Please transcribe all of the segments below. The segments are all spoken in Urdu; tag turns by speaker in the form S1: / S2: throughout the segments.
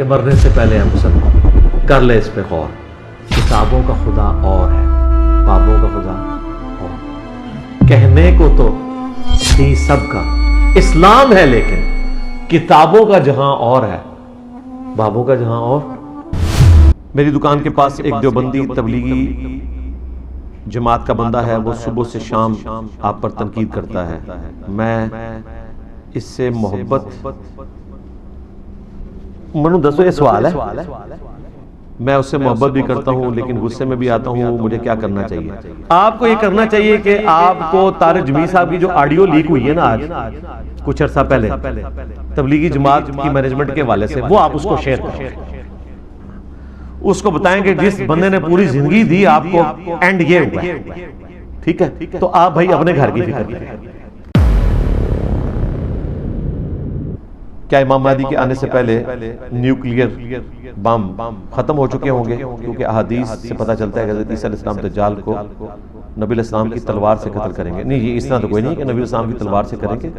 S1: مرنے سے پہلے ہم سب کر لے اس پہ غور. کتابوں کا خدا اور ہے، بابوں کا خدا اور. کہنے کو تو تھی سب کا اسلام ہے، لیکن کتابوں کا جہاں اور ہے، بابوں کا جہاں اور. میری دکان کے پاس ایک دیوبندی تبلیغی جماعت کا بندہ ہے، وہ صبح سے شام آپ پر تنقید کرتا ہے. میں اس سے محبت منو دسو یہ سوال ہے. میں اس سے محبت بھی کرتا ہوں لیکن غصے میں بھی آتا ہوں. مجھے کیا کرنا چاہیے؟ آپ کو یہ کرنا چاہیے کہ آپ کو طارق جمیل صاحب کی جو آڈیو لیک ہوئی ہے نا آج کچھ عرصہ پہلے تبلیغی جماعت کی مینجمنٹ کے حوالے سے، وہ آپ اس کو شیئر کریں. اس کو بتائیں کہ جس بندے نے پوری زندگی دی آپ کو، اینڈ یہ ہوا ہے. ٹھیک ہے، تو آپ بھائی اپنے گھر کی فکر کریں. کیا امام مہدی کے آنے سے پہلے نیوکلیئر بم ختم ہو چکے ہوں گے؟ کیونکہ احادیث سے پتہ چلتا ہے کہ حضرت عیسیٰ علیہ السلام دجال کو نبی علیہ السلام کی تلوار سے قتل کریں گے. نہیں، یہ اس طرح تو کوئی نہیں کہ نبی علیہ السلام کی تلوار سے کریں گے.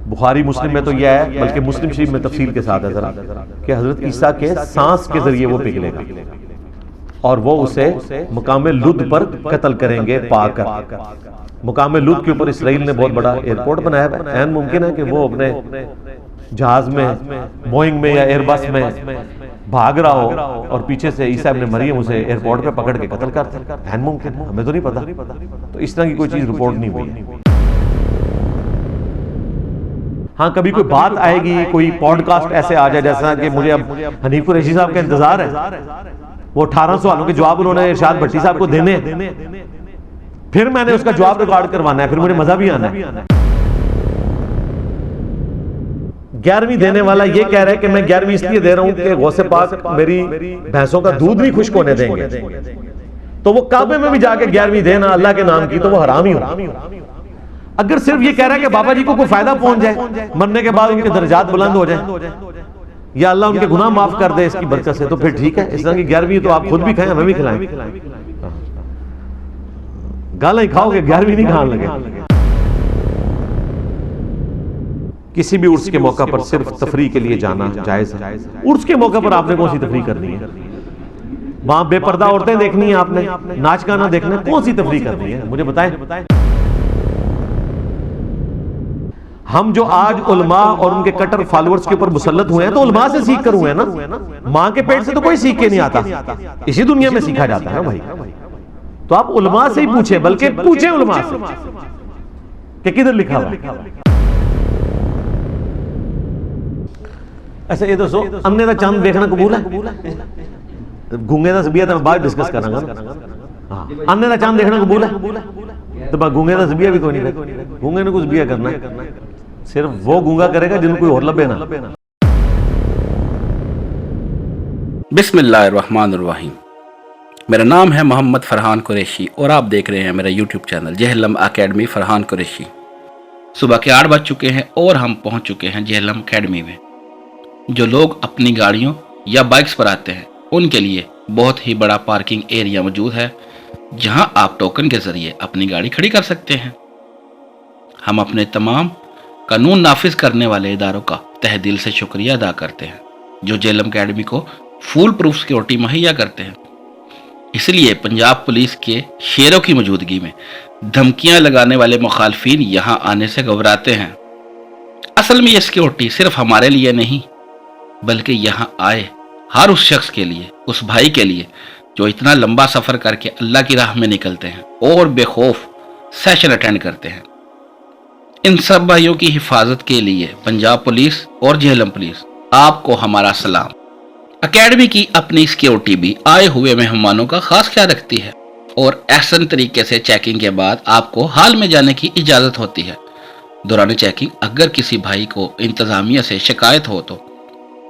S1: بخاری مسلم میں تو یہ ہے، بلکہ مسلم شریف میں تفصیل کے ساتھ ہے ذرا، کہ حضرت عیسیٰ کے سانس کے ذریعے وہ پگھلے گا اور وہ اسے مقام لد پر قتل کریں گے پا کر. مقام لد کے اوپر اسرائیل نے بہت بڑا ایئرپورٹ بنایا ہے. عین ممکن ہے کہ وہ اپنے جہاز میں، بوئنگ میں یا ایئر بس میں بھاگ رہا ہو اور پیچھے سے عیسیٰ ابن مریم اسے ایئرپورٹ پہ پکڑ کے قتل کرتے. عین ممکن، ہمیں تو نہیں پتا. تو اس طرح کی کوئی چیز رپورٹ نہیں ہوئی. ہاں کبھی کوئی بات آئے گی، کوئی پوڈ کاسٹ ایسے آ جائے جیسا کہ مجھے اب حنیف قریشی صاحب کا انتظار ہے، وہ 18 سوالوں کے جواب انہوں نے ارشاد بھٹی صاحب کو دینے، پھر میں نے اس کا جواب ریکارڈ کروانا ہے، پھر مجھے مزہ بھی آنا ہے. 11ویں دینے والا یہ کہہ رہا ہے کہ میں 11ویں اس لیے دے رہا ہوں کہ غوث پاک میری بھینسوں کا دودھ نہیں خشک ہونے دیں گے. تو وہ کعبے میں بھی جا کے 11ویں دینا اللہ کے نام کی تو وہ حرام ہی ہو. اگر صرف یہ کہہ رہا ہے کہ بابا جی کو کوئی فائدہ پہنچ جائے، مرنے کے بعد ان کے درجات بلند ہو جائیں یا اللہ ان کے گناہ معاف کر دے اس کی برکت سے، تو پھر ٹھیک ہے. اس طرح کی 11ویں تو آپ خود بھی کھائیں، ہمیں بھی کھلائیں. گالاں ہی کھاؤ گے، 11ویں نہیں کھانے لگے. کسی بھی عرس کے موقع پر صرف تفریح کے لیے جانا جائز ہے. عرس کے موقع پر آپ نے کون سی تفریح کرنی ہے؟ وہاں بے پردہ عورتیں دیکھنی ہیں، آپ نے ناچ گانا دیکھنا ہے، کون سی تفریح کرنی ہے مجھے بتائیں. ہم جو آج علماء اور ان کے کٹر فالورز کے اوپر مسلط ہوئے ہیں تو علماء سے سیکھ کر ہوئے ہیں نا. ماں کے پیٹ سے تو کوئی سیکھ کے نہیں آتا، اسی دنیا میں سیکھا جاتا ہے نا بھائی. تو آپ علماء سے ہی پوچھیں، بلکہ پوچھیں علماء سے کہ کدھر لکھا ہوا ہے. ایسا یہ تو انے دا چاند دیکھنا قبول ہے؟ گونگے دا زبیہ تو میں بعد ڈسکس کرنا گا. انے دا چاند دیکھنا قبول ہے؟ تو گونگے دا زبیہ بھی کوئی نہیں کرے. گونگے نے کچھ زبیہ کرنا ہے، صرف وہ گونگا کرے گا جن کوئی اور لبے نا.
S2: بسم اللہ الرحمن الرحیم. میرا نام ہے محمد فرحان قریشی اور آپ دیکھ رہے ہیں میرا YouTube channel Jhelum academy Farhan Qureshi. صبح کے 8 بج چکے ہیں اور ہم پہنچ چکے ہیں جہلم اکیڈمی میں. جو لوگ اپنی گاڑیوں یا بائکس پر آتے ہیں ان کے لیے بہت ہی بڑا پارکنگ ایریا موجود ہے جہاں آپ ٹوکن کے ذریعے اپنی گاڑی کھڑی کر سکتے ہیں. ہم اپنے تمام قانون نافذ کرنے والے اداروں کا تہ دل سے شکریہ ادا کرتے ہیں جو جہلم اکیڈمی کو فول پروف سیکورٹی مہیا کرتے ہیں. اس لیے پنجاب پولیس کے شیروں کی موجودگی میں دھمکیاں لگانے والے مخالفین یہاں آنے سے گھبراتے ہیں. اصل میں یہ سیکورٹی صرف ہمارے لیے نہیں بلکہ یہاں آئے ہر اس شخص کے لیے، اس بھائی کے لیے جو اتنا لمبا سفر کر کے اللہ کی راہ میں نکلتے ہیں اور بے خوف سیشن اٹینڈ کرتے ہیں. ان سب بھائیوں کی حفاظت کے لیے پنجاب پولیس اور جہلم پولیس آپ کو ہمارا سلام. اکیڈمی کی اپنی سیکورٹی بھی آئے ہوئے مہمانوں کا خاص خیال رکھتی ہے اور احسن طریقے سے چیکنگ کے بعد آپ کو ہال میں جانے کی اجازت ہوتی ہے. دوران چیکنگ اگر کسی بھائی کو انتظامیہ سے شکایت ہو تو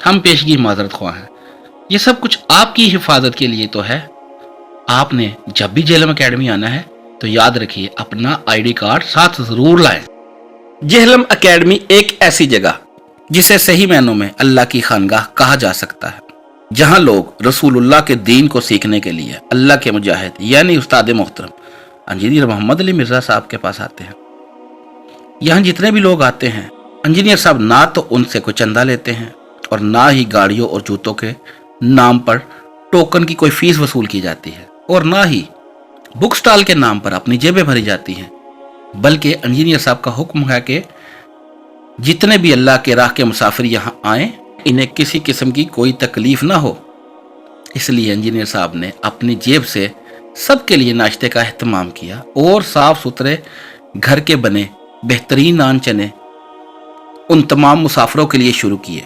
S2: ہم پیشگی معذرت خواہ ہیں. یہ سب کچھ آپ کی حفاظت کے لیے تو ہے. آپ نے جب بھی جہلم اکیڈمی آنا ہے تو یاد رکھیے اپنا ID کارڈ ساتھ ضرور لائیں. جہلم اکیڈمی ایک ایسی جگہ جسے صحیح معنوں میں اللہ کی خانگاہ کہا جا سکتا ہے، جہاں لوگ رسول اللہ کے دین کو سیکھنے کے لیے اللہ کے مجاہد یعنی استاد محترم انجینئر محمد علی مرزا صاحب کے پاس آتے ہیں. یہاں جتنے بھی لوگ آتے ہیں انجینئر صاحب نہ تو ان سے کوئی چندہ لیتے ہیں اور نہ ہی گاڑیوں اور جوتوں کے نام پر ٹوکن کی کوئی فیس وصول کی جاتی ہے، اور نہ ہی بک سٹال کے نام پر اپنی جیبیں بھری جاتی ہیں، بلکہ انجینئر صاحب کا حکم ہے کہ جتنے بھی اللہ کے راہ کے مسافر یہاں آئیں انہیں کسی قسم کی کوئی تکلیف نہ ہو۔ اس لیے انجینئر صاحب نے اپنی جیب سے سب کے لیے ناشتے کا اہتمام کیا اور صاف ستھرے گھر کے بنے بہترین نان چنے ان تمام مسافروں کے لیے شروع کیے۔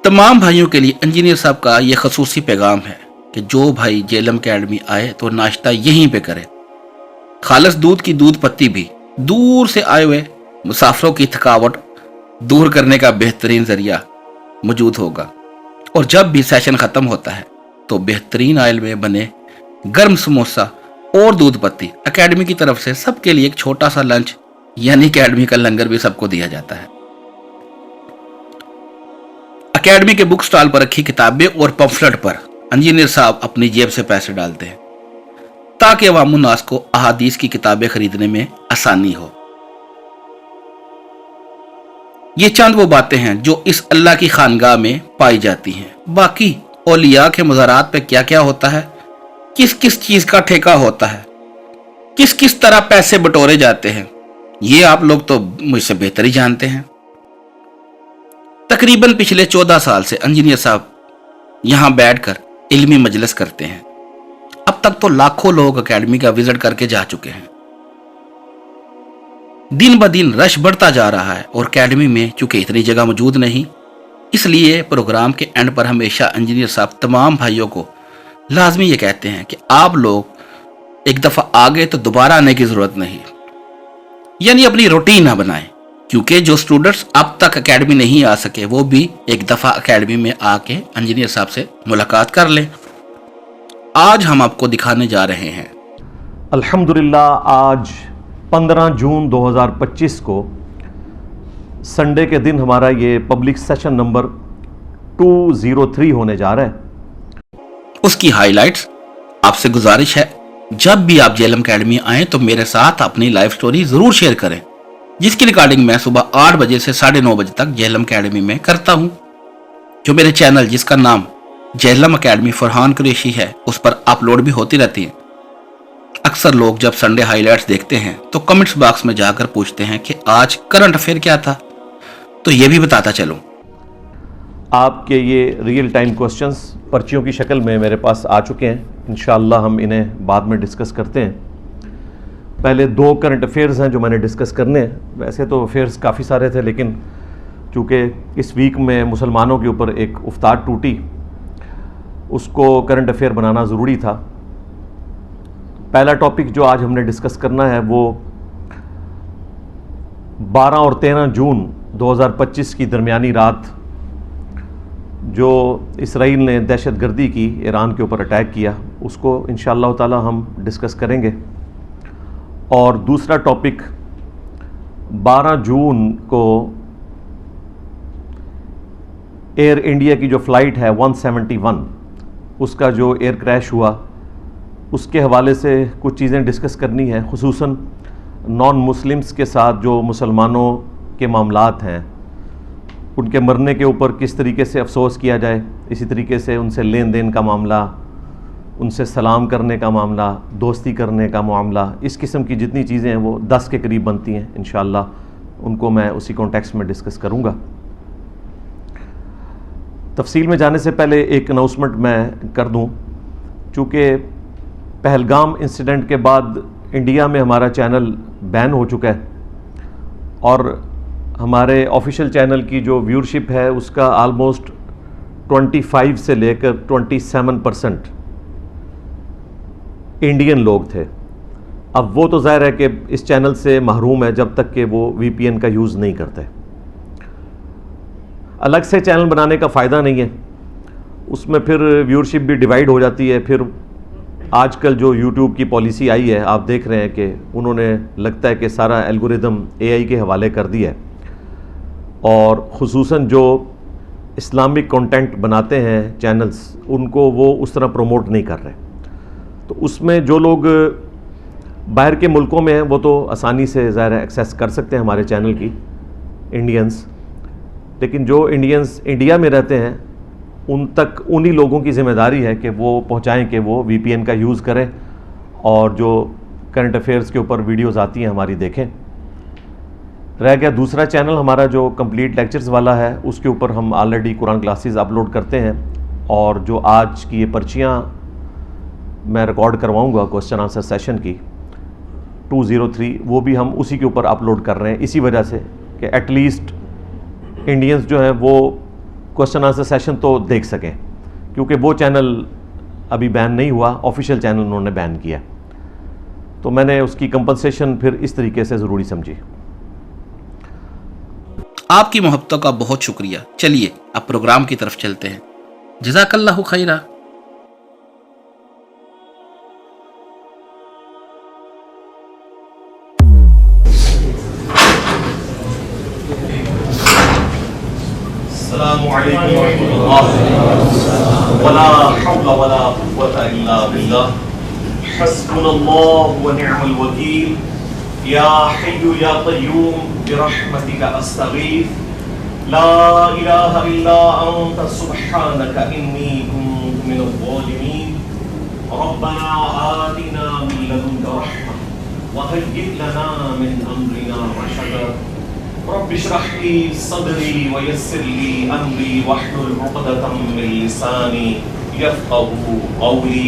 S2: تمام بھائیوں کے لیے انجینئر صاحب کا یہ خصوصی پیغام ہے کہ جو بھائی جہلم اکیڈمی آئے تو ناشتہ یہیں پہ کرے۔ خالص دودھ کی دودھ پتی بھی دور سے آئے ہوئے مسافروں کی تھکاوٹ دور کرنے کا بہترین ذریعہ موجود ہوگا، اور جب بھی سیشن ختم ہوتا ہے تو بہترین آئل میں بنے گرم سموسا اور دودھ پتی اکیڈمی کی طرف سے سب کے لیے ایک چھوٹا سا لنچ یعنی اکیڈمی کا لنگر بھی سب کو دیا جاتا ہے۔ اکیڈمی کے بک سٹال پر رکھی کتابیں اور پمفلٹ پر انجینئر صاحب اپنی جیب سے پیسے ڈالتے ہیں تاکہ عوام الناس کو احادیث کی کتابیں خریدنے میں آسانی ہو۔ یہ چند وہ باتیں ہیں جو اس اللہ کی خانگاہ میں پائی جاتی ہیں۔ باقی اولیاء کے مزارات پہ کیا کیا ہوتا ہے، کس کس چیز کا ٹھیکہ ہوتا ہے، کس کس طرح پیسے بٹورے جاتے ہیں، یہ آپ لوگ تو مجھ سے بہتر ہی جانتے ہیں۔ تقریباً پچھلے 14 سال سے انجینئر صاحب یہاں بیٹھ کر علمی مجلس کرتے ہیں۔ اب تک تو لاکھوں لوگ اکیڈمی کا وزٹ کر کے جا چکے ہیں۔ دن بدن رش بڑھتا جا رہا ہے، اور اکیڈمی میں چونکہ اتنی جگہ موجود نہیں، اس لیے پروگرام کے اینڈ پر ہمیشہ انجینئر صاحب تمام بھائیوں کو لازمی یہ کہتے ہیں کہ آپ لوگ ایک دفعہ آگے تو دوبارہ آنے کی ضرورت نہیں، یعنی اپنی روٹین نہ بنائیں، کیونکہ جو سٹوڈنٹس اب تک اکیڈمی نہیں آ سکے وہ بھی ایک دفعہ اکیڈمی میں آ کے انجینئر صاحب سے ملاقات کر لیں۔ آج ہم آپ کو دکھانے جا رہے ہیں
S1: الحمدللہ آج 15 جون 2025 کو سنڈے کے دن ہمارا یہ پبلک سیشن نمبر 203 ہونے جا رہا ہے۔
S2: اس کی ہائی لائٹس آپ سے گزارش ہے جب بھی آپ جہلم اکیڈمی آئیں تو میرے ساتھ اپنی لائف سٹوری ضرور شیئر کریں، جس کی ریکارڈنگ میں صبح 8 بجے سے 9:30 بجے تک جہلم اکیڈمی میں کرتا ہوں۔ جو میرے چینل جس کا نام جہلم اکیڈمی فرحان قریشی ہے اس پر اپلوڈ بھی ہوتی رہتی ہیں۔ اکثر لوگ جب سنڈے ہائی لائٹس دیکھتے ہیں تو کمنٹس باکس میں جا کر پوچھتے ہیں کہ آج کرنٹ افیئر کیا تھا، تو یہ بھی بتاتا چلوں۔
S1: آپ کے یہ ریئل ٹائم کوسچنز پرچیوں کی شکل میں میرے پاس آ چکے ہیں، انشاءاللہ ہم انہیں بعد میں ڈسکس کرتے ہیں۔ پہلے 2 کرنٹ افیئرز ہیں جو میں نے ڈسکس کرنے ہیں۔ ویسے تو افیئرز کافی سارے تھے، لیکن چونکہ اس ویک میں مسلمانوں کے اوپر ایک افتاد ٹوٹی، اس کو کرنٹ افیئر بنانا ضروری تھا۔ پہلا ٹاپک جو آج ہم نے ڈسکس کرنا ہے وہ 12 اور 13 جون 2025 کی درمیانی رات جو اسرائیل نے دہشت گردی کی، ایران کے اوپر اٹیک کیا، اس کو انشاءاللہ تعالی ہم ڈسکس کریں گے۔ اور دوسرا ٹاپک 12 جون کو ایئر انڈیا کی جو فلائٹ ہے 171، اس کا جو ایئر کریش ہوا، اس کے حوالے سے کچھ چیزیں ڈسکس کرنی ہیں، خصوصاً نان مسلمز کے ساتھ جو مسلمانوں کے معاملات ہیں، ان کے مرنے کے اوپر کس طریقے سے افسوس کیا جائے، اسی طریقے سے ان سے لین دین کا معاملہ، ان سے سلام کرنے کا معاملہ، دوستی کرنے کا معاملہ، اس قسم کی جتنی چیزیں ہیں وہ 10 کے قریب بنتی ہیں، انشاءاللہ ان کو میں اسی کانٹیکسٹ میں ڈسکس کروں گا۔ تفصیل میں جانے سے پہلے ایک اناؤنسمنٹ میں کر دوں، چونکہ پہلگام انسیڈنٹ کے بعد انڈیا میں ہمارا چینل بین ہو چکا ہے، اور ہمارے آفیشیل چینل کی جو ویورشپ ہے اس کا آلموسٹ 25 سے لے کر 27% انڈین لوگ تھے۔ اب وہ تو ظاہر ہے کہ اس چینل سے محروم ہے جب تک کہ وہ وی پی این کا یوز نہیں کرتے۔ الگ سے چینل بنانے کا فائدہ نہیں ہے، اس میں پھر ویورشپ بھی ڈیوائیڈ ہو جاتی ہے۔ پھر آج کل جو یوٹیوب کی پالیسی آئی ہے، آپ دیکھ رہے ہیں کہ انہوں نے لگتا ہے کہ سارا الگوریدم اے آئی کے حوالے کر دیا ہے، اور خصوصاً جو اسلامک کنٹینٹ بناتے ہیں چینلز، ان کو وہ اس طرح پروموٹ نہیں کر رہے۔ تو اس میں جو لوگ باہر کے ملکوں میں ہیں وہ تو آسانی سے ظاہر ہے ایکسیس کر سکتے ہیں ہمارے چینل کی، انڈینز، لیکن جو انڈینز انڈیا میں رہتے ہیں ان تک انہی لوگوں کی ذمہ داری ہے کہ وہ پہنچائیں کہ وہ وی پی این کا یوز کریں اور جو کرنٹ افیئرس کے اوپر ویڈیوز آتی ہیں ہماری دیکھیں. رہ گیا دوسرا چینل ہمارا جو کمپلیٹ لیکچرز والا ہے، اس کے اوپر ہم آلریڈی قرآن کلاسز اپلوڈ کرتے ہیں، اور جو آج کی یہ پرچیاں میں ریکارڈ کرواؤں گا کوسچن آنسر سیشن کی 203، وہ بھی ہم اسی کے اوپر اپلوڈ کر رہے ہیں، اسی وجہ سے کہ ایٹ لیسٹ انڈینز جو ہیں وہ کوسچن آنسر سیشن تو دیکھ سکیں، کیونکہ وہ چینل ابھی بین نہیں ہوا، آفیشیل چینل انہوں نے بین کیا، تو میں نے اس کی کمپنسیشن پھر اس طریقے سے ضروری سمجھی.
S2: آپ کی محبتوں کا بہت شکریہ. چلیے اب پروگرام کی طرف چلتے ہیں. جزاک اللہ خیرہ.
S1: السلام علیکم ورحمۃ اللہ ولا حول ولا قوة الا باللہ حسبنا اللہ ونعم الوکیل یا حی یا قیوم برحمتک استغیث لا الہ الا انت سبحانک انی کنت من الظالمین ربنا آتنا من لدنک رحمة وہیئ لنا من امرنا رشدا رب اشرح لي صدري ويسر لي امري واحلل عقدة من لساني يفقهوا قولي.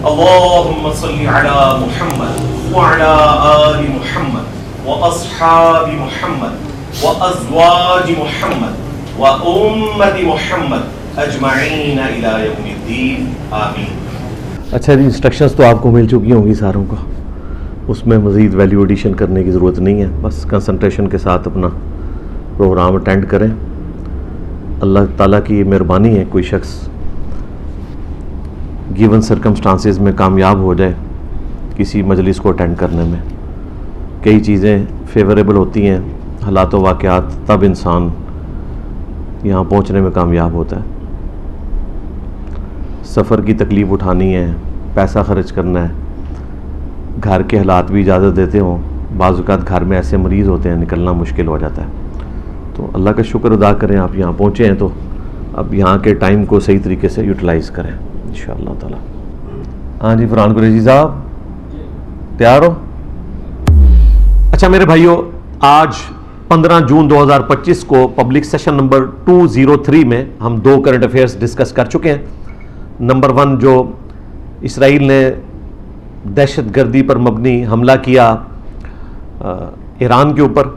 S1: اللهم صل على محمد وعلى آل محمد وأصحاب محمد وأزواج محمد وأمة محمد أجمعين إلى يوم الدين آمين.
S3: اچھا جی، انسٹرکشنز تو آپ کو مل چکی ہوں گی ساروں کو، اس میں مزید ویلیو ایڈیشن کرنے کی ضرورت نہیں ہے، بس کنسنٹریشن کے ساتھ اپنا پروگرام اٹینڈ کریں. اللہ تعالیٰ کی مہربانی ہے کوئی شخص گیون سرکمسٹانسز میں کامیاب ہو جائے کسی مجلس کو اٹینڈ کرنے میں. کئی چیزیں فیوریبل ہوتی ہیں، حالات و واقعات، تب انسان یہاں پہنچنے میں کامیاب ہوتا ہے. سفر کی تکلیف اٹھانی ہے، پیسہ خرچ کرنا ہے، گھر کے حالات بھی اجازت دیتے ہوں، بعض اوقات گھر میں ایسے مریض ہوتے ہیں نکلنا مشکل ہو جاتا ہے، تو اللہ کا شکر ادا کریں آپ یہاں پہنچے ہیں، تو اب یہاں کے ٹائم کو صحیح طریقے سے یوٹیلائز کریں انشاءاللہ تعالی. ہاں جی فرحان قریشی صاحب تیار ہو؟ اچھا میرے بھائیو، آج 15 جون 2025 کو پبلک سیشن نمبر 203 میں ہم 2 کرنٹ افیئرس ڈسکس کر چکے ہیں. نمبر 1 جو اسرائیل نے دہشت گردی پر مبنی حملہ کیا ایران کے اوپر،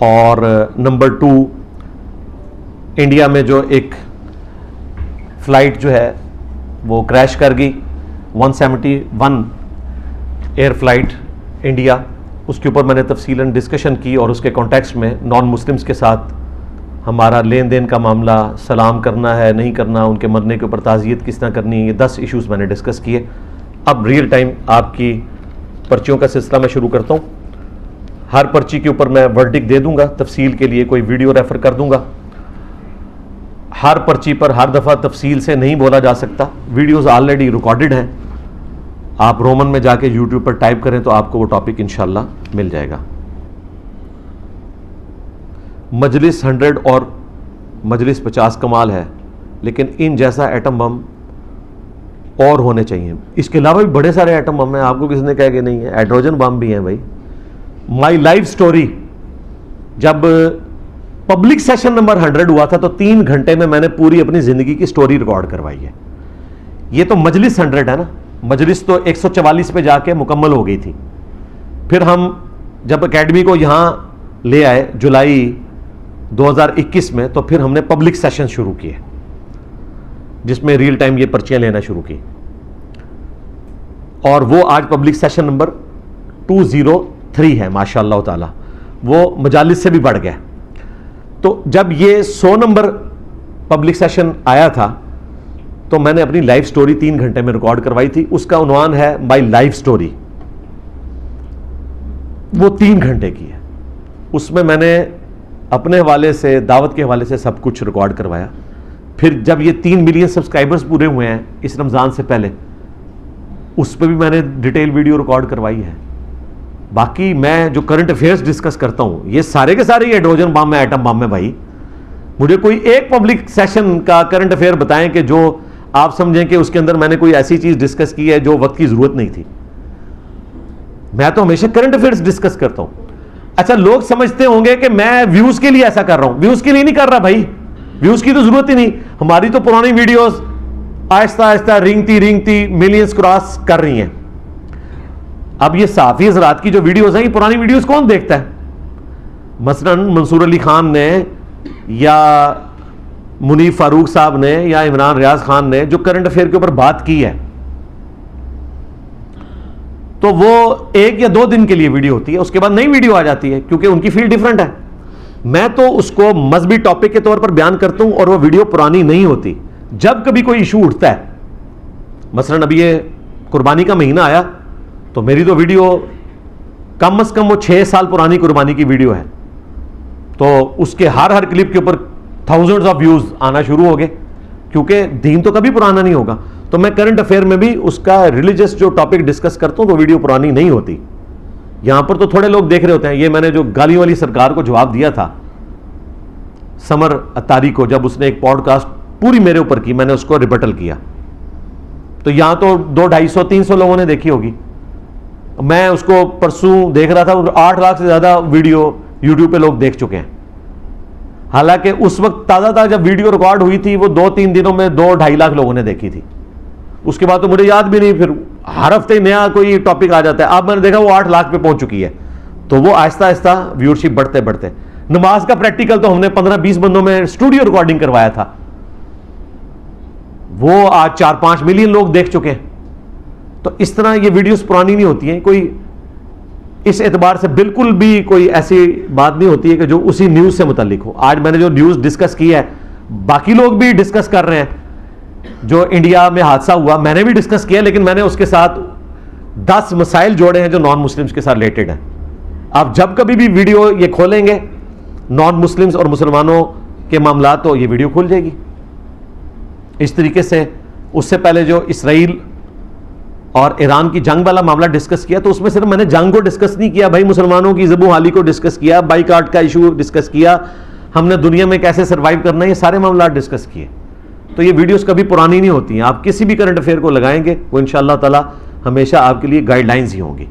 S3: اور نمبر 2 انڈیا میں جو ایک فلائٹ جو ہے وہ کریش کر گئی، 171 ایئر فلائٹ انڈیا، اس کے اوپر میں نے تفصیلاً ڈسکشن کی، اور اس کے کانٹیکسٹ میں نان مسلمز کے ساتھ ہمارا لین دین کا معاملہ، سلام کرنا ہے نہیں کرنا، ان کے مرنے کے اوپر تعزیت کس طرح کرنی ہے، یہ 10 ایشوز میں نے ڈسکس کیے. اب ریئل ٹائم آپ کی پرچیوں کا سلسلہ میں شروع کرتا ہوں. ہر پرچی کے اوپر میں ورڈک دے دوں گا، تفصیل کے لیے کوئی ویڈیو ریفر کر دوں گا. ہر پرچی پر ہر دفعہ تفصیل سے نہیں بولا جا سکتا، ویڈیوز آلریڈی ریکارڈڈ ہیں، آپ رومن میں جا کے یوٹیوب پر ٹائپ کریں تو آپ کو وہ ٹاپک انشاءاللہ مل جائے گا. مجلس 100 اور مجلس 50 کمال ہے، لیکن ان جیسا ایٹم بم اور ہونے چاہیے. اس کے علاوہ بھی بڑے سارے ایٹم بم ہیں، آپ کو کسی نے کہا کہ نہیں ہے، ہائیڈروجن بم بھی ہیں بھائی. مائی لائف سٹوری جب پبلک سیشن نمبر 100 ہوا تھا تو 3 گھنٹے میں نے پوری اپنی زندگی کی سٹوری ریکارڈ کروائی ہے. یہ تو مجلس 100 ہے نا، مجلس تو 144 پہ جا کے مکمل ہو گئی تھی. پھر ہم جب اکیڈمی کو یہاں لے آئے جولائی 2021 میں، تو پھر ہم نے پبلک سیشن شروع کیے جس میں ریئل ٹائم یہ پرچیاں لینا شروع کی، اور وہ آج پبلک سیشن نمبر 203 ہے ماشاء اللہ تعالی، وہ مجالس سے بھی بڑھ گیا. تو جب یہ 100 نمبر پبلک سیشن آیا تھا تو میں نے اپنی لائف سٹوری 3 گھنٹے میں ریکارڈ کروائی تھی. اس کا عنوان ہے مائی لائف سٹوری، وہ 3 گھنٹے کی ہے. اس میں نے اپنے حوالے سے، دعوت کے حوالے سے سب کچھ ریکارڈ کروایا. پھر جب یہ 3 ملین سبسکرائبرز پورے ہوئے ہیں اس رمضان سے پہلے، اس پہ بھی میں نے ڈیٹیل ویڈیو ریکارڈ کروائی ہے. باقی میں جو کرنٹ افیئرز ڈسکس کرتا ہوں یہ سارے کے سارے ہائیڈروجن بم ہے، ایٹم بم ہے بھائی. مجھے کوئی ایک پبلک سیشن کا کرنٹ افیئر بتائیں کہ جو آپ سمجھیں کہ اس کے اندر میں نے کوئی ایسی چیز ڈسکس کی ہے جو وقت کی ضرورت نہیں تھی. میں تو ہمیشہ کرنٹ افیئرز ڈسکس کرتا ہوں. اچھا لوگ سمجھتے ہوں گے کہ میں ویوز کے لیے ایسا کر رہا ہوں. ویوز کے لیے نہیں کر رہا بھائی, ویوز کی تو ضرورت ہی نہیں. ہماری تو پرانی ویڈیوز آہستہ آہستہ رینگتی ملینز کراس کر رہی ہیں. اب یہ صحافی حضرات کی جو ویڈیوز ہیں, یہ پرانی ویڈیوز کون دیکھتا ہے؟ مثلا منصور علی خان نے یا منیف فاروق صاحب نے یا عمران ریاض خان نے جو کرنٹ افیئر کے اوپر بات کی ہے, تو وہ 1 یا 2 دن کے لیے ویڈیو ہوتی ہے, اس کے بعد نئی ویڈیو آ جاتی ہے, کیونکہ ان کی فیلڈ ڈیفرنٹ ہے. میں تو اس کو مذہبی ٹاپک کے طور پر بیان کرتا ہوں اور وہ ویڈیو پرانی نہیں ہوتی. جب کبھی کوئی ایشو اٹھتا ہے, مثلا ابھی یہ قربانی کا مہینہ آیا, تو میری تو ویڈیو کم از کم وہ 6 سال پرانی قربانی کی ویڈیو ہے, تو اس کے ہر کلپ کے اوپر تھاؤزنڈز آف ویوز آنا شروع ہو گئے, کیونکہ دین تو کبھی پرانا نہیں ہوگا. تو میں کرنٹ افیئر میں بھی اس کا ریلیجس جو ٹاپک ڈسکس کرتا ہوں تو ویڈیو پرانی نہیں ہوتی. یہاں پر تو تھوڑے لوگ دیکھ رہے ہوتے ہیں. یہ میں نے جو گالی والی سرکار کو جواب دیا تھا, سمر اتاری کو, جب اس نے ایک پوڈ کاسٹ پوری میرے اوپر کی, میں نے اس کو ریبٹل کیا, تو یہاں تو 200, 250, 300 لوگوں نے دیکھی ہوگی. میں اس کو پرسوں دیکھ رہا تھا, 8 لاکھ سے زیادہ ویڈیو یوٹیوب پہ لوگ دیکھ چکے ہیں. حالانکہ اس وقت تازہ تھا جب ویڈیو ریکارڈ ہوئی تھی, وہ 2-3 دنوں میں 2-2.5 لاکھ لوگوں نے دیکھی تھی. اس کے بعد تو مجھے یاد بھی نہیں, پھر ہر ہفتے نیا کوئی ٹاپک آ جاتا ہے. اب میں نے دیکھا وہ 8 لاکھ پہ پہنچ چکی ہے. تو وہ آہستہ آہستہ ویورشپ بڑھتے. نماز کا پریکٹیکل تو ہم نے 15-20 بندوں میں اسٹوڈیو ریکارڈنگ کروایا تھا, وہ آج 4-5 ملین لوگ دیکھ چکے ہیں. تو اس طرح یہ ویڈیوز پرانی نہیں ہوتی ہیں. کوئی اس اعتبار سے بالکل بھی کوئی ایسی بات نہیں ہوتی ہے کہ جو اسی نیوز سے متعلق ہو. آج میں نے جو نیوز ڈسکس کی ہے, باقی لوگ بھی ڈسکس کر رہے ہیں. جو انڈیا میں حادثہ ہوا میں نے بھی ڈسکس کیا, لیکن میں نے اس کے ساتھ 10 مسائل جوڑے ہیں جو نان مسلمز کے ساتھ ریلیٹڈ ہیں. آپ جب کبھی بھی ویڈیو یہ کھولیں گے نان مسلمز اور مسلمانوں کے معاملات, تو یہ ویڈیو کھل جائے گی. اس طریقے سے اس سے پہلے جو اسرائیل اور ایران کی جنگ والا معاملہ ڈسکس کیا, تو اس میں صرف میں نے جنگ کو ڈسکس نہیں کیا بھائی, مسلمانوں کی ذبح و حالی کو ڈسکس کیا, بائیکاٹ کا ایشو ڈسکس کیا, ہم نے دنیا میں کیسے سروائیو کرنا ہے, یہ سارے معاملات ڈسکس کیے. تو یہ ویڈیوز کبھی پرانی نہیں ہوتی ہیں. آپ کسی بھی کرنٹ افیئر کو لگائیں گے, وہ انشاءاللہ تعالی ہمیشہ آپ کے لیے گائیڈ لائنز ہی ہوں گی.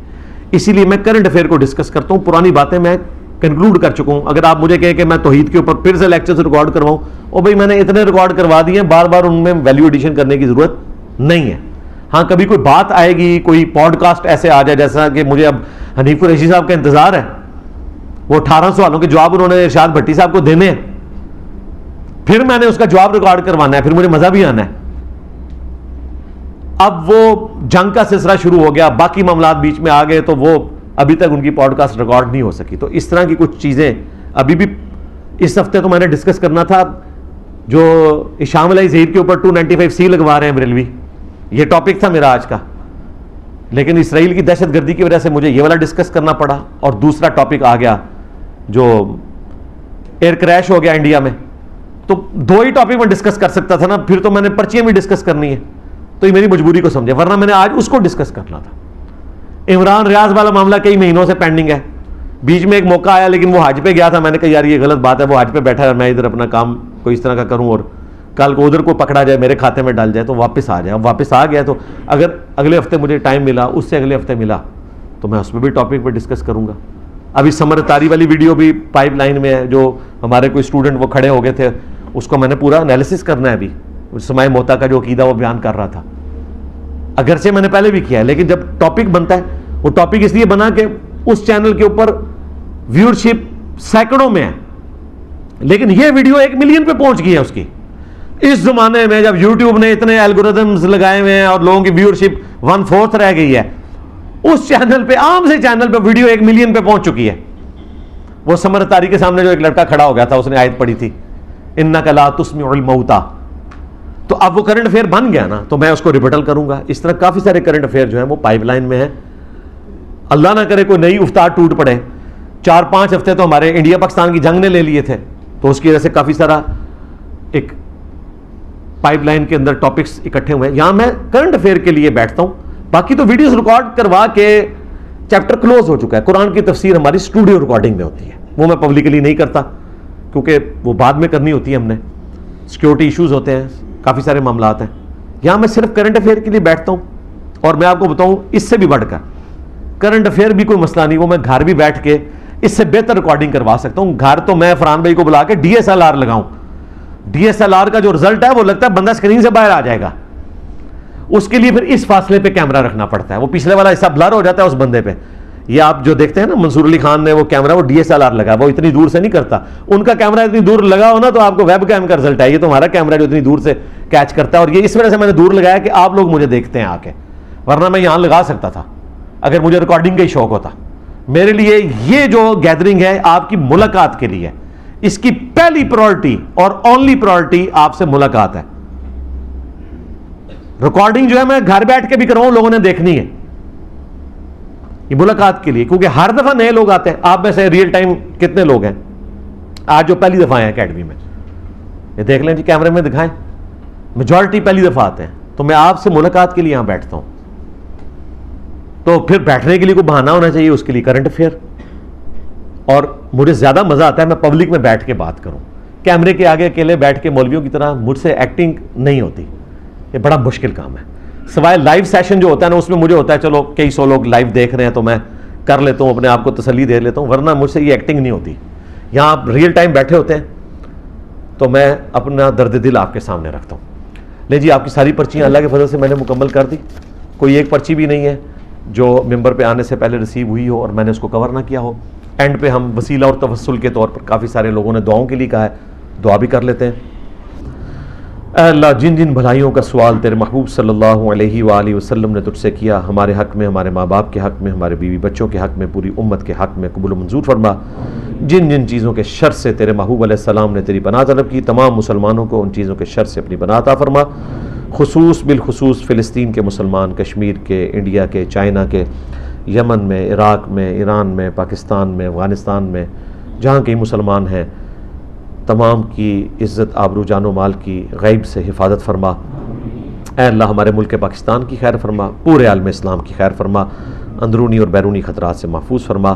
S3: اسی لیے میں کرنٹ افیئر کو ڈسکس کرتا ہوں. پرانی باتیں میں کنکلوڈ کر چکا ہوں. اگر آپ مجھے کہیں کہ میں توحید کے اوپر پھر سے لیکچرز ریکارڈ کرواؤں, او بھائی میں نے اتنے ریکارڈ کروا دیے ہیں, بار بار ان میں ویلیو ایڈیشن کرنے کی ضرورت نہیں ہے. ہاں کبھی کوئی بات آئے گی, کوئی پوڈ کاسٹ ایسے آ جائے, جیسا کہ مجھے اب حنیف قریشی صاحب کا انتظار ہے, وہ 18 سوالوں کے جواب انہوں نے ارشاد بھٹی صاحب کو دینے ہیں, پھر میں نے اس کا جواب ریکارڈ کروانا ہے, پھر مجھے مزہ بھی آنا ہے. اب وہ جنگ کا سلسلہ شروع ہو گیا, باقی معاملات بیچ میں آ گئے, تو وہ ابھی تک ان کی پوڈ کاسٹ ریکارڈ نہیں ہو سکی. تو اس طرح کی کچھ چیزیں ابھی بھی اس ہفتے تو میں نے ڈسکس کرنا تھا. جو شام علیہ ظہیر کے اوپر 295C لگوا رہے ہیں بریلوی, یہ ٹاپک تھا میرا آج کا, لیکن اسرائیل کی دہشت گردی کی وجہ سے مجھے یہ والا ڈسکس کرنا پڑا, اور دوسرا ٹاپک آ گیا جو ایئر کریش ہو گیا انڈیا میں. تو 2 ہی ٹاپک میں ڈسکس کر سکتا تھا نا, پھر تو میں نے پرچیاں بھی ڈسکس کرنی ہے, تو یہ میری مجبوری کو سمجھے, ورنہ میں نے آج اس کو ڈسکس کرنا تھا. عمران ریاض والا معاملہ کئی مہینوں سے پینڈنگ ہے. بیچ میں ایک موقع آیا, لیکن وہ حج پہ گیا تھا, میں نے کہا یار یہ غلط بات ہے, وہ حج پہ بیٹھا ہے, میں ادھر اپنا کام کوئی اس طرح کا کروں, اور کل کو ادھر کو پکڑا جائے, میرے کھاتے میں ڈال جائے, تو واپس آ جائے. اب واپس آ گیا, تو اگر اگلے ہفتے مجھے ٹائم ملا, اس سے اگلے ہفتے ملا, تو میں اس پہ بھی ٹاپک پہ ڈسکس کروں گا. ابھی سمر تاری والی ویڈیو بھی پائپ لائن میں ہے, جو ہمارے کوئی اسٹوڈنٹ وہ کھڑے ہو گئے تھے, اس کو میں نے پورا انالیسس کرنا ہے. ابھی سمائے موتا کا جو عقیدہ وہ بیان کر رہا تھا, اگرچہ میں نے پہلے بھی کیا ہے, لیکن جب ٹاپک بنتا ہے, وہ ٹاپک اس لیے بنا کہ اس چینل کے اوپر ویورشپ سینکڑوں میں ہے, لیکن یہ ویڈیو 1 ملین پہ پہنچ گئی ہے اس کی. اس زمانے میں جب یوٹیوب نے اتنے الگوریتھمز لگائے ہوئے ہیں اور لوگوں کی ویورشپ 1/4 رہ گئی ہے, اس چینل پہ, عام سے چینل پہ ویڈیو 1 ملین پہ پہنچ چکی ہے. وہ سمر تاری کے سامنے جو ایک لڑکا کھڑا ہو گیا تھا, اس نے آیت پڑھی تھی انک لا تسمع الموتى, تو اب وہ کرنٹ افیئر بن گیا نا, تو میں اس کو ریبٹل کروں گا. اس طرح کافی سارے کرنٹ افیئر جو ہیں وہ پائپ لائن میں ہیں. اللہ نہ کرے کوئی نئی افتاد ٹوٹ پڑے. 4-5 ہفتے تو ہمارے انڈیا پاکستان کی جنگ نے لے لیے تھے, تو اس کی وجہ سے کافی سارا ایک پائپ لائن کے اندر ٹاپکس اکٹھے ہوئے ہیں. یہاں میں کرنٹ افیئر کے لیے بیٹھتا ہوں, باقی تو ویڈیوز ریکارڈ کروا کے چیپٹر کلوز ہو چکا ہے. قرآن کی تفسیر ہماری اسٹوڈیو ریکارڈنگ میں ہوتی ہے, وہ میں پبلکلی نہیں کرتا, کیونکہ وہ بعد میں کرنی ہوتی ہے ہم نے, سیکیورٹی ایشوز ہوتے ہیں, کافی سارے معاملات ہیں. یہاں میں صرف کرنٹ افیئر کے لیے بیٹھتا ہوں, اور میں آپ کو بتاؤں اس سے بھی بڑھ کر کرنٹ افیئر بھی کوئی مسئلہ نہیں, وہ میں گھر بھی بیٹھ کے اس سے بہتر ریکارڈنگ کروا سکتا ہوں. گھر تو میں فرحان بھائی کو بلا کے ڈی ایس ایل آر لگاؤں, ڈی ایس ایل آر کا جو رزلٹ ہے وہ لگتا ہے بندہ اسکرین سے باہر آ جائے گا. اس کے لیے پھر اس فاصلے پہ کیمرہ رکھنا پڑتا ہے, وہ پچھلے والا حصہ بلر ہو جاتا ہے اس بندے پہ. یہ آپ جو دیکھتے ہیں نا منصور علی خان نے وہ کیمرہ, وہ ڈی ایس ایل آر لگا, وہ اتنی دور سے نہیں کرتا. ان کا کیمرہ اتنی دور لگا ہو نا تو آپ کو ویب کیم کا رزلٹ ہے, یہ تو ہمارا کیمرہ جو اتنی دور سے کیچ کرتا ہے. اور یہ اس وجہ سے میں نے دور لگایا کہ آپ لوگ مجھے دیکھتے ہیں آ کے, ورنہ میں یہاں لگا سکتا تھا اگر مجھے ریکارڈنگ کا ہی شوق ہوتا. میرے لیے یہ جو گیدرنگ ہے آپ کی ملاقات کے لیے, اس کی پہلی پرائورٹی اور اونلی پرائورٹی آپ سے ملاقات ہے. ریکارڈنگ جو ہے میں گھر بیٹھ کے بھی کراؤں, لوگوں نے دیکھنی ہے, یہ ملاقات کے لیے, کیونکہ ہر دفعہ نئے لوگ آتے ہیں. آپ میں سے ریئل ٹائم کتنے لوگ ہیں آج جو پہلی دفعہ آئے ہیں اکیڈمی میں؟ یہ دیکھ لیں جی, کیمرے میں دکھائیں. میجورٹی پہلی دفعہ آتے ہیں, تو میں آپ سے ملاقات کے لیے یہاں بیٹھتا ہوں. تو پھر بیٹھنے کے لیے کوئی بہانہ ہونا چاہیے, اس کے لیے کرنٹ افیئر. اور مجھے زیادہ مزہ آتا ہے میں پبلک میں بیٹھ کے بات کروں, کیمرے کے آگے اکیلے بیٹھ کے مولویوں کی طرح مجھ سے ایکٹنگ نہیں ہوتی, یہ بڑا مشکل کام ہے. سوائے لائیو سیشن جو ہوتا ہے نا, اس میں مجھے ہوتا ہے چلو کئی سو لوگ لائیو دیکھ رہے ہیں تو میں کر لیتا ہوں, اپنے آپ کو تسلی دے لیتا ہوں, ورنہ مجھ سے یہ ایکٹنگ نہیں ہوتی. یہاں آپ ریئل ٹائم بیٹھے ہوتے ہیں تو میں اپنا درد دل آپ کے سامنے رکھتا ہوں. لے جی, آپ کی ساری پرچیاں اللہ کے فضل سے میں نے مکمل کر دی. کوئی ایک پرچی بھی نہیں ہے جو ممبر پہ آنے سے پہلے ریسیو ہوئی ہو اور میں نے اس کو کور نہ کیا ہو. اینڈ پہ ہم وسیلہ اور توسل کے طور پر کافی سارے لوگوں نے دعاؤں کے لیے کہا ہے, دعا بھی کر لیتے ہیں. اے اللہ, جن جن بھلائیوں کا سوال تیرے محبوب صلی اللہ علیہ وآلہ وسلم نے تجھ سے کیا, ہمارے حق میں, ہمارے ماں باپ کے حق میں, ہمارے بیوی بچوں کے حق میں, پوری امت کے حق میں قبول و منظور فرما. جن جن چیزوں کے شر سے تیرے محبوب علیہ السلام نے تیری پناہ طلب کی, تمام مسلمانوں کو ان چیزوں کے شر سے اپنی پناہ عطا فرما. بالخصوص فلسطین کے مسلمان, کشمیر کے, انڈیا کے, چائنا کے, یمن میں, عراق میں, ایران میں, پاکستان میں, افغانستان میں, جہاں کئی مسلمان ہیں, تمام کی عزت, آبرو, جان و مال کی غیب سے حفاظت فرما. اے اللہ, ہمارے ملک پاکستان کی خیر فرما, پورے عالم اسلام کی خیر فرما, اندرونی اور بیرونی خطرات سے محفوظ فرما.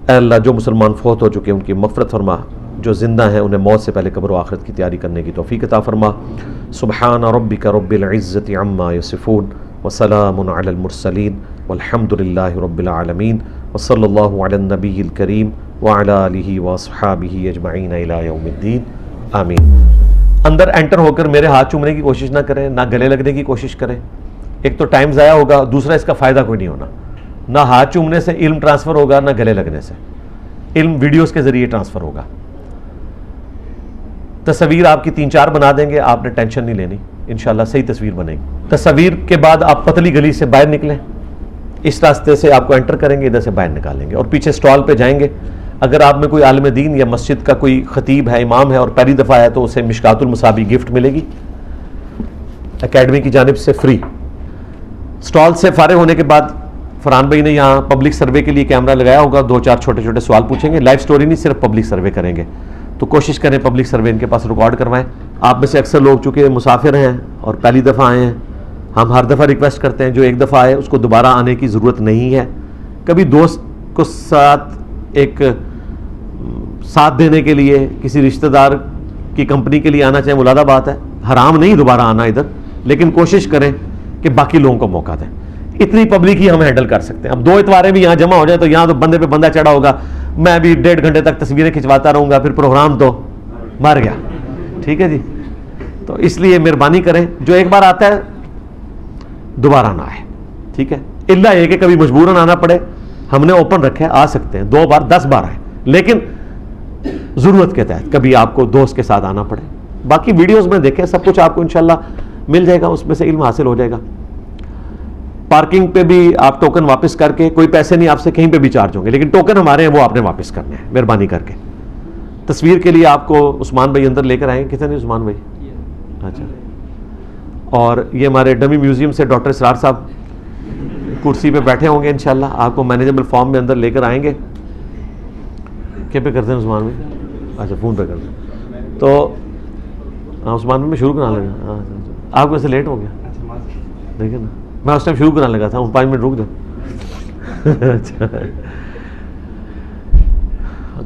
S3: اے اللہ, جو مسلمان فوت ہو چکے ان کی مغفرت فرما, جو زندہ ہیں انہیں موت سے پہلے قبر و آخرت کی تیاری کرنے کی توفیق عطا فرما. سبحان ربک رب العزت عما یصفون وسلام علی المرسلین والحمد للہ رب العالمین وصلی اللہ علی النبی الکریم وعلی آلہ واصحابہ اجمعین الی یوم الدین, آمین. اندر انٹر ہو کر میرے ہاتھ چومنے کی کوشش نہ کریں, نہ گلے لگنے کی کوشش کریں. ایک تو ٹائم ضائع ہوگا, دوسرا اس کا فائدہ کوئی نہیں ہونا. نہ ہاتھ چومنے سے علم ٹرانسفر ہوگا, نہ گلے لگنے سے. علم ویڈیوز کے ذریعے ٹرانسفر ہوگا. تصویر آپ کی 3-4 بنا دیں گے, آپ نے ٹینشن نہیں لینی, انشاءاللہ صحیح تصویر بنے گی. تصویر کے بعد آپ پتلی گلی سے باہر نکلیں, اس راستے سے آپ کو انٹر کریں گے, ادھر سے باہر نکالیں گے اور پیچھے سٹال پہ جائیں گے. اگر آپ میں کوئی عالم دین یا مسجد کا کوئی خطیب ہے, امام ہے اور پہلی دفعہ ہے تو اسے مشکات المصابیح گفٹ ملے گی اکیڈمی کی جانب سے, فری. سٹال سے فارغ ہونے کے بعد فرحان بھائی نے یہاں پبلک سروے کے لیے کیمرہ لگایا ہوگا, 2-4 چھوٹے چھوٹے سوال پوچھیں گے. لائف سٹوری نہیں, صرف پبلک سروے کریں گے, تو کوشش کریں پبلک سروے ان کے پاس ریکارڈ کروائیں. آپ میں سے اکثر لوگ چونکہ مسافر ہیں اور پہلی دفعہ آئے ہیں, ہم ہر دفعہ ریکویسٹ کرتے ہیں جو ایک دفعہ آئے اس کو دوبارہ آنے کی ضرورت نہیں ہے. کبھی دوست کو ایک ساتھ دینے کے لیے, کسی رشتہ دار کی کمپنی کے لیے آنا چاہیں, ملادہ بات ہے, حرام نہیں دوبارہ آنا ادھر, لیکن کوشش کریں کہ باقی لوگوں کو موقع دیں. اتنی پبلک ہی ہم ہینڈل کر سکتے ہیں. اب 2 اتواریں بھی یہاں جمع ہو جائیں تو یہاں تو بندے پہ بندہ چڑھا ہوگا, میں بھی 1.5 گھنٹے تک تصویریں کھنچواتا رہوں گا, پھر پروگرام تو مر گیا. ٹھیک ہے جی, تو اس لیے مہربانی کریں, جو ایک بار آتا ہے دوبارہ نہ آئے. ٹھیک ہے, اللہ یہ کہ کبھی مجبوراً آنا پڑے, ہم نے اوپن رکھا ہے, آ سکتے ہیں 2 بار 10 بار آئے, لیکن ضرورت کے تحت کبھی آپ کو دوست کے ساتھ آنا پڑے. باقی ویڈیوز میں دیکھیں, سب کچھ آپ کو انشاءاللہ مل جائے گا, اس میں سے علم حاصل ہو جائے گا. پارکنگ پہ بھی آپ ٹوکن واپس کر کے, کوئی پیسے نہیں آپ سے کہیں پہ بھی چارج ہوں گے, لیکن ٹوکن ہمارے ہیں وہ آپ نے واپس کرنے ہیں مہربانی کر کے. تصویر کے لیے آپ کو عثمان بھائی اندر لے کر آئیں گے. کتنے عثمان بھائی؟ اچھا. اور یہ ہمارے ڈمی میوزیم سے ڈاکٹر اسرار صاحب کرسی پہ بیٹھے ہوں گے انشاءاللہ, آپ کو مینیجبل فارم میں اندر لے کر آئیں گے. کیا پہ کرتے ہیں عثمان بھائی؟ اچھا فون پہ کرتے ہیں. تو ہاں عثمان بھائی میں شروع کرنا لگا. ہاں آپ کو ایسے لیٹ ہو گیا, دیکھیں نا, میں اس ٹائم شروع کرنے لگا تھا, 5 منٹ رک دو. اچھا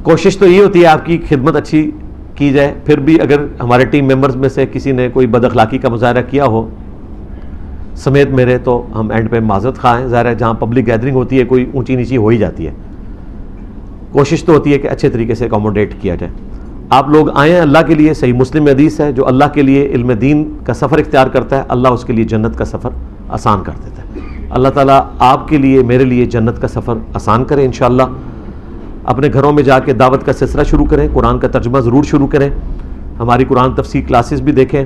S3: کوشش تو یہ ہوتی ہے آپ کی خدمت اچھی کی جائے. پھر بھی اگر ہمارے ٹیم ممبرز میں سے کسی نے کوئی بد اخلاقی کا مظاہرہ کیا ہو سمیت میرے, تو ہم اینڈ پہ معذرت خواہ ہیں. ظاہر ہے جہاں پبلک گیدرنگ ہوتی ہے کوئی اونچی نیچی ہو ہی جاتی ہے. کوشش تو ہوتی ہے کہ اچھے طریقے سے اکوموڈیٹ کیا جائے. آپ لوگ آئے ہیں اللہ کے لیے. صحیح مسلم میں حدیث ہے, جو اللہ کے لیے علم دین کا سفر اختیار کرتا ہے اللہ اس کے لیے جنت کا سفر آسان کر دیتا ہے. اللہ تعالیٰ آپ کے لیے میرے لیے جنت کا سفر آسان کرے انشاءاللہ. اپنے گھروں میں جا کے دعوت کا سلسلہ شروع کریں, قرآن کا ترجمہ ضرور شروع کریں. ہماری قرآن تفسیر کلاسز بھی دیکھیں,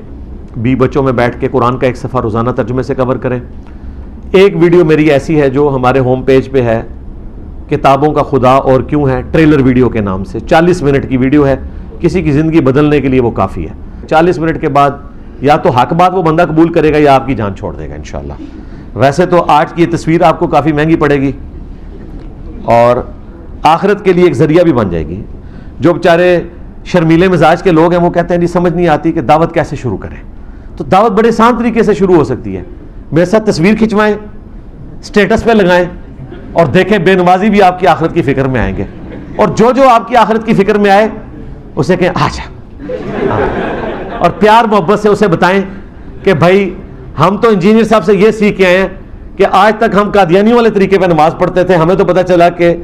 S3: 20 بچوں میں بیٹھ کے قرآن کا ایک صفحہ روزانہ ترجمے سے کور کریں. ایک ویڈیو میری ایسی ہے جو ہمارے ہوم پیج پہ ہے, کتابوں کا خدا اور کیوں ہے, ٹریلر ویڈیو کے نام سے. 40 منٹ کی ویڈیو ہے, کسی کی زندگی بدلنے کے لیے وہ کافی ہے. 40 منٹ کے بعد یا تو حق بات وہ بندہ قبول کرے گا یا آپ کی جان چھوڑ دے گا انشاءاللہ. ویسے تو آج کی یہ تصویر آپ کو کافی مہنگی پڑے گی اور آخرت کے لیے ایک ذریعہ بھی بن جائے گی. جو بیچارے شرمیلے مزاج کے لوگ ہیں وہ کہتے ہیں جی سمجھ نہیں آتی کہ دعوت کیسے شروع کریں, تو دعوت بڑے آسان طریقے سے شروع ہو سکتی ہے. میرے ساتھ تصویر کھنچوائیں, اسٹیٹس پہ لگائیں اور دیکھیں بے نمازی بھی آپ کی آخرت کی فکر میں آئیں گے. اور جو آپ کی آخرت کی فکر میں آئے اسے کہیں آجا, اور پیار محبت سے اسے بتائیں کہ بھائی ہم تو انجینئر صاحب سے یہ سیکھ کے آئے ہیں کہ آج تک ہم قادیانی والے طریقے پہ نماز پڑھتے تھے, ہمیں تو پتہ چلا کہ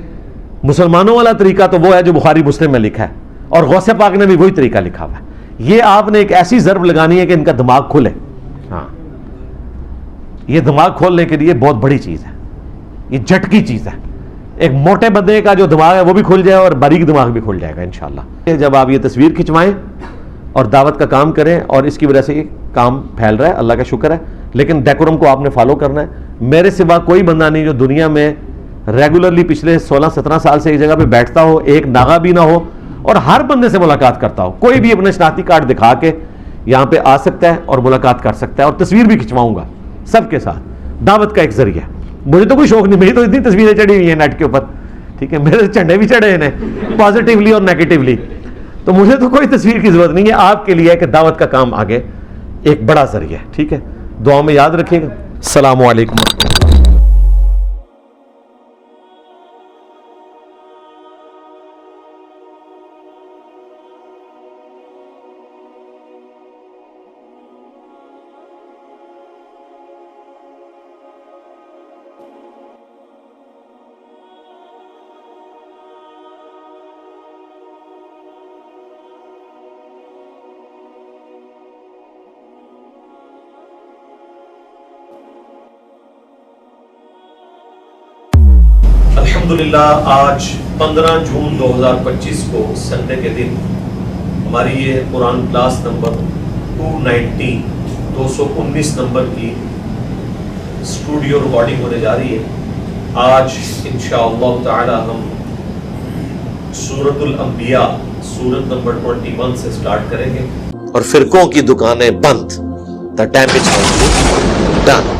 S3: مسلمانوں والا طریقہ تو وہ ہے جو بخاری مسلم میں لکھا ہے اور غوث پاک نے بھی وہی طریقہ لکھا ہوا ہے. یہ آپ نے ایک ایسی ضرب لگانی ہے کہ ان کا دماغ کھلے. ہاں, یہ دماغ کھولنے کے لیے بہت بڑی چیز ہے, یہ جھٹکی چیز ہے. ایک موٹے بندے کا جو دماغ ہے وہ بھی کھل جائے اور باریک دماغ بھی کھل جائے گا انشاءاللہ. جب آپ یہ تصویر کھنچوائیں اور دعوت کا کام کریں, اور اس کی وجہ سے یہ کام پھیل رہا ہے, اللہ کا شکر ہے, لیکن ڈیکورم کو آپ نے فالو کرنا ہے. میرے سوا کوئی بندہ نہیں جو دنیا میں ریگولرلی پچھلے 16-17 سال سے ایک جگہ پہ بیٹھتا ہو, ایک ناغا بھی نہ ہو اور ہر بندے سے ملاقات کرتا ہو. کوئی بھی اپنے شناختی کارڈ دکھا کے یہاں پہ آ سکتا ہے اور ملاقات کر سکتا ہے, اور تصویر بھی کھنچواؤں گا سب کے ساتھ. دعوت کا ایک ذریعہ. مجھے تو کوئی شوق نہیں, میری تو اتنی تصویریں چڑھی ہوئی ہیں نیٹ کے اوپر, ٹھیک ہے, میرے جھنڈے بھی چڑھے ہیں پازیٹیولی اور نیگیٹیولی, تو مجھے تو کوئی تصویر کی ضرورت نہیں ہے. آپ کے لیے ہے کہ دعوت کا کام آگے ایک بڑا ذریعہ ہے, ٹھیک ہے. دعاؤں میں یاد رکھیے گا. السلام علیکم. الحمدللہ آج 15 جون 2025 کو سنڈے کے دن ہماری یہ قرآن کلاس نمبر 219 نمبر کی اسٹوڈیو ریکارڈنگ ہونے جا رہی ہے. آج انشاءاللہ تعالی ہم سورۃ الانبیاء سورت نمبر 21 سے سٹارٹ کریں گے. اور فرقوں کی دکانیں بند. The damage has been done.